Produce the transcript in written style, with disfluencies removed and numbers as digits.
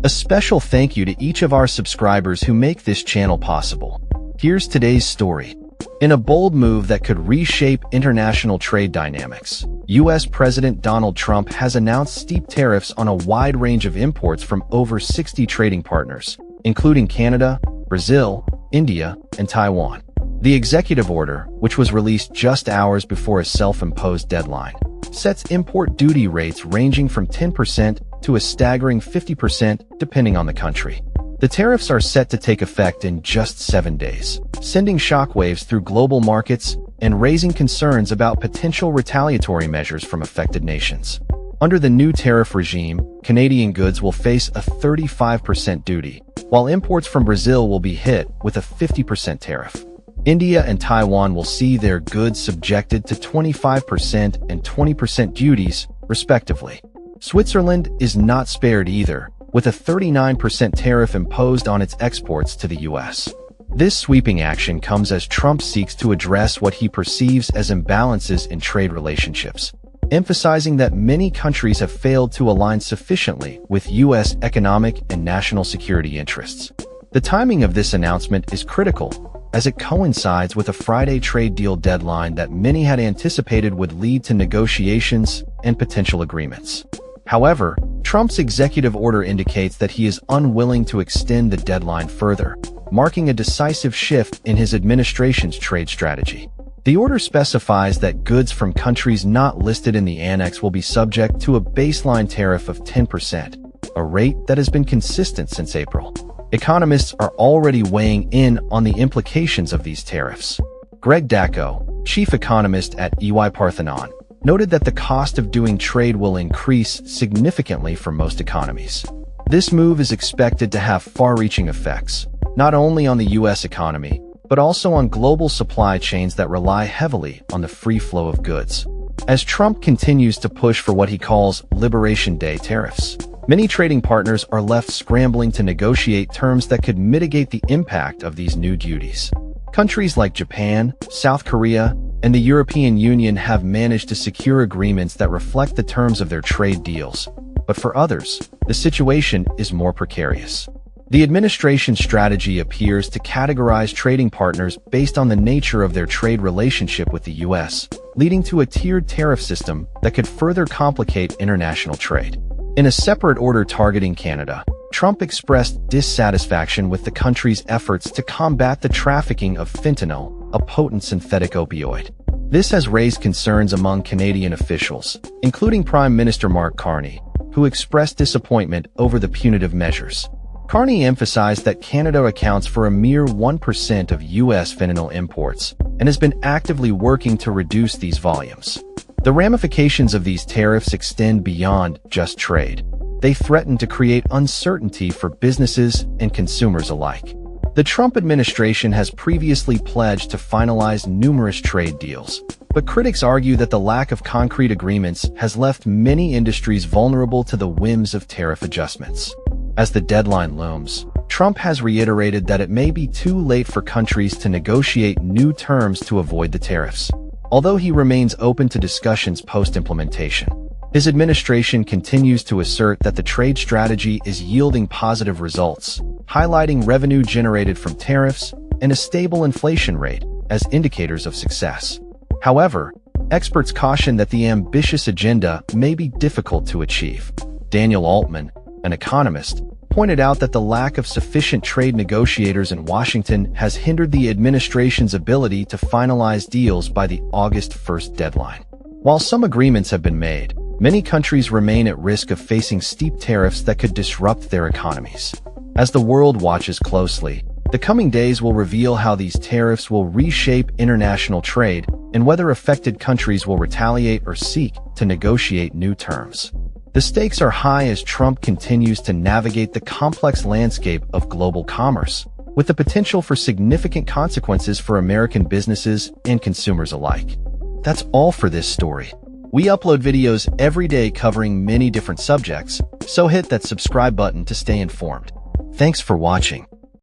A special thank you to each of our subscribers who make this channel possible. Here's today's story. In a bold move that could reshape international trade dynamics, U.S. President Donald Trump has announced steep tariffs on a wide range of imports from over 60 trading partners, including Canada, Brazil, India, and Taiwan. The executive order, which was released just hours before a self-imposed deadline, sets import duty rates ranging from 10% to a staggering 50% depending on the country. The tariffs are set to take effect in just 7 days, sending shockwaves through global markets and raising concerns about potential retaliatory measures from affected nations. Under the new tariff regime, Canadian goods will face a 35% duty, while imports from Brazil will be hit with a 50% tariff. India and Taiwan will see their goods subjected to 25% and 20% duties, respectively. Switzerland is not spared either, with a 39% tariff imposed on its exports to the U.S. This sweeping action comes as Trump seeks to address what he perceives as imbalances in trade relationships, emphasizing that many countries have failed to align sufficiently with U.S. economic and national security interests. The timing of this announcement is critical, as it coincides with a Friday trade deal deadline that many had anticipated would lead to negotiations and potential agreements. However, Trump's executive order indicates that he is unwilling to extend the deadline further, marking a decisive shift in his administration's trade strategy. The order specifies that goods from countries not listed in the annex will be subject to a baseline tariff of 10%, a rate that has been consistent since April. Economists are already weighing in on the implications of these tariffs. Greg Dacko, chief economist at EY Parthenon, noted that the cost of doing trade will increase significantly for most economies. This move is expected to have far-reaching effects, not only on the U.S. economy, but also on global supply chains that rely heavily on the free flow of goods. As Trump continues to push for what he calls Liberation Day tariffs, many trading partners are left scrambling to negotiate terms that could mitigate the impact of these new duties. Countries like Japan, South Korea, and the European Union have managed to secure agreements that reflect the terms of their trade deals, but for others, the situation is more precarious. The administration's strategy appears to categorize trading partners based on the nature of their trade relationship with the U.S., leading to a tiered tariff system that could further complicate international trade. In a separate order targeting Canada, Trump expressed dissatisfaction with the country's efforts to combat the trafficking of fentanyl, a potent synthetic opioid. This has raised concerns among Canadian officials, including Prime Minister Mark Carney, who expressed disappointment over the punitive measures. Carney emphasized that Canada accounts for a mere 1% of U.S. fentanyl imports and has been actively working to reduce these volumes. The ramifications of these tariffs extend beyond just trade. They threaten to create uncertainty for businesses and consumers alike. The Trump administration has previously pledged to finalize numerous trade deals, but critics argue that the lack of concrete agreements has left many industries vulnerable to the whims of tariff adjustments. As the deadline looms, Trump has reiterated that it may be too late for countries to negotiate new terms to avoid the tariffs, although he remains open to discussions post-implementation. His administration continues to assert that the trade strategy is yielding positive results, highlighting revenue generated from tariffs and a stable inflation rate as indicators of success. However, experts caution that the ambitious agenda may be difficult to achieve. Daniel Altman, an economist, pointed out that the lack of sufficient trade negotiators in Washington has hindered the administration's ability to finalize deals by the August 1st deadline. While some agreements have been made, many countries remain at risk of facing steep tariffs that could disrupt their economies. As the world watches closely, the coming days will reveal how these tariffs will reshape international trade and whether affected countries will retaliate or seek to negotiate new terms. The stakes are high as Trump continues to navigate the complex landscape of global commerce, with the potential for significant consequences for American businesses and consumers alike. That's all for this story. We upload videos every day covering many different subjects, so hit that subscribe button to stay informed. Thanks for watching.